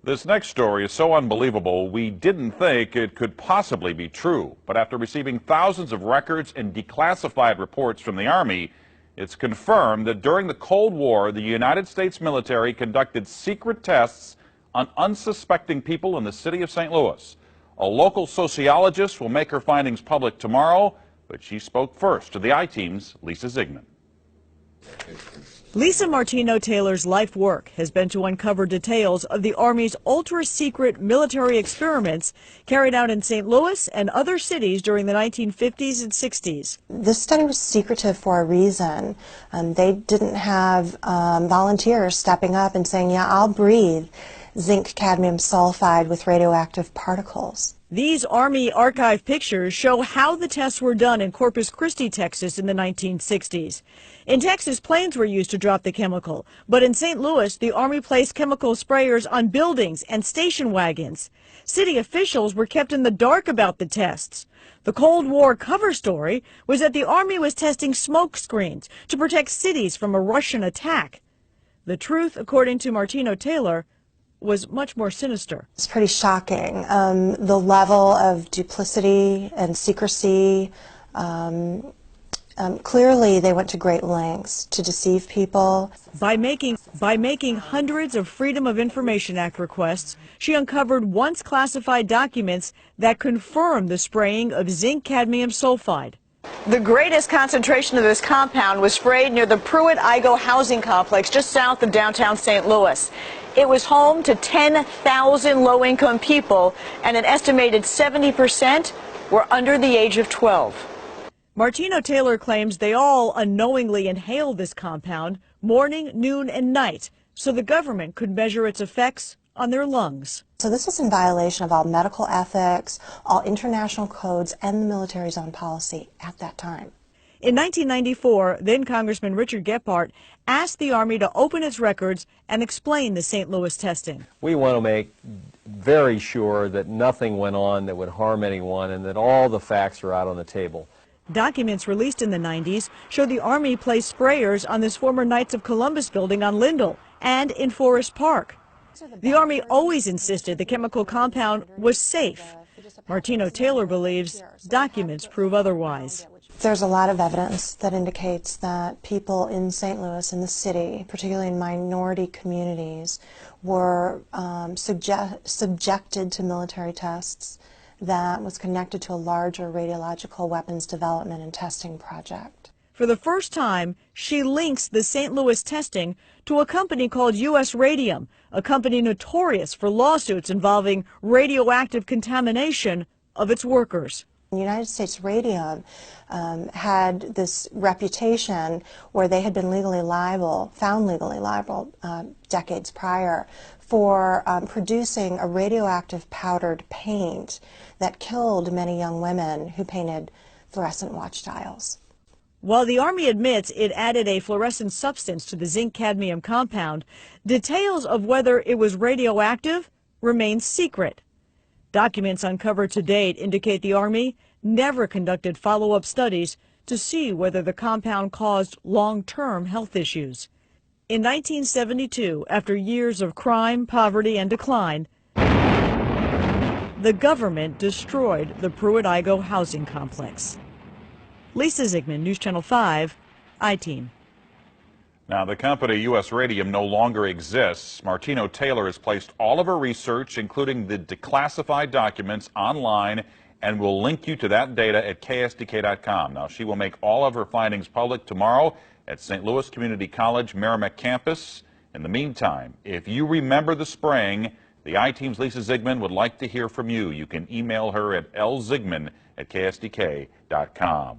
This next story is so unbelievable, we didn't think it could possibly be true. But after receiving thousands of records and declassified reports from the Army, it's confirmed that during the Cold War, the United States military conducted secret tests on unsuspecting people in the city of St. Louis. A local sociologist will make her findings public tomorrow, but she spoke first to the I-Team's Lisa Ziegman. Lisa Martino Taylor's life work has been to uncover details of the Army's ultra-secret military experiments carried out in St. Louis and other cities during the 1950s and 60s. This study was secretive for a reason. They didn't have volunteers stepping up and saying, yeah, I'll breathe zinc cadmium sulfide with radioactive particles. These Army archive pictures show how the tests were done in Corpus Christi, Texas in the 1960s. In Texas, planes were used to drop the chemical, but in St. Louis, the Army placed chemical sprayers on buildings and station wagons. City officials were kept in the dark about the tests. The Cold War cover story was that the Army was testing smoke screens to protect cities from a Russian attack. The truth, according to Martino Taylor, was much more sinister. It's pretty shocking. The level of duplicity and secrecy, clearly they went to great lengths to deceive people. By making hundreds of Freedom of Information Act requests, she uncovered once classified documents that confirmed the spraying of zinc cadmium sulfide. The greatest concentration of this compound was sprayed near the Pruitt-Igoe housing complex just south of downtown St. Louis. It was home to 10,000 low-income people, and an estimated 70% were under the age of 12. Martino Taylor claims they all unknowingly inhaled this compound morning, noon, and night, so the government could measure its effects on their lungs. So this was in violation of all medical ethics, all international codes, and the military's own policy at that time. In 1994, then Congressman Richard Gephardt asked the Army to open its records and explain the St. Louis testing. We want to make very sure that nothing went on that would harm anyone and that all the facts are out on the table. Documents released in the 90s show the Army placed sprayers on this former Knights of Columbus building on Lindell and in Forest Park. The Army always insisted the chemical compound was safe. Martino Taylor believes documents prove otherwise. There's a lot of evidence that indicates that people in St. Louis, in the city, particularly in minority communities, were subjected to military tests that was connected to a larger radiological weapons development and testing project. For the first time, she links the St. Louis testing to a company called U.S. Radium, a company notorious for lawsuits involving radioactive contamination of its workers. United States Radium had this reputation where they had been found legally liable decades prior for producing a radioactive powdered paint that killed many young women who painted fluorescent watch dials. While the Army admits it added a fluorescent substance to the zinc cadmium compound, details of whether it was radioactive remain secret. Documents uncovered to date indicate the Army never conducted follow-up studies to see whether the compound caused long-term health issues. In 1972, after years of crime, poverty, and decline, the government destroyed the Pruitt-Igoe housing complex. Lisa Ziegman, News Channel 5, I-Team. Now, the company U.S. Radium no longer exists. Martino Taylor has placed all of her research, including the declassified documents, online, and will link you to that data at ksdk.com. Now, she will make all of her findings public tomorrow at St. Louis Community College Merrimack campus. In the meantime, if you remember the spraying, the I-Team's Lisa Ziegman would like to hear from you. You can email her at lziegman@ksdk.com.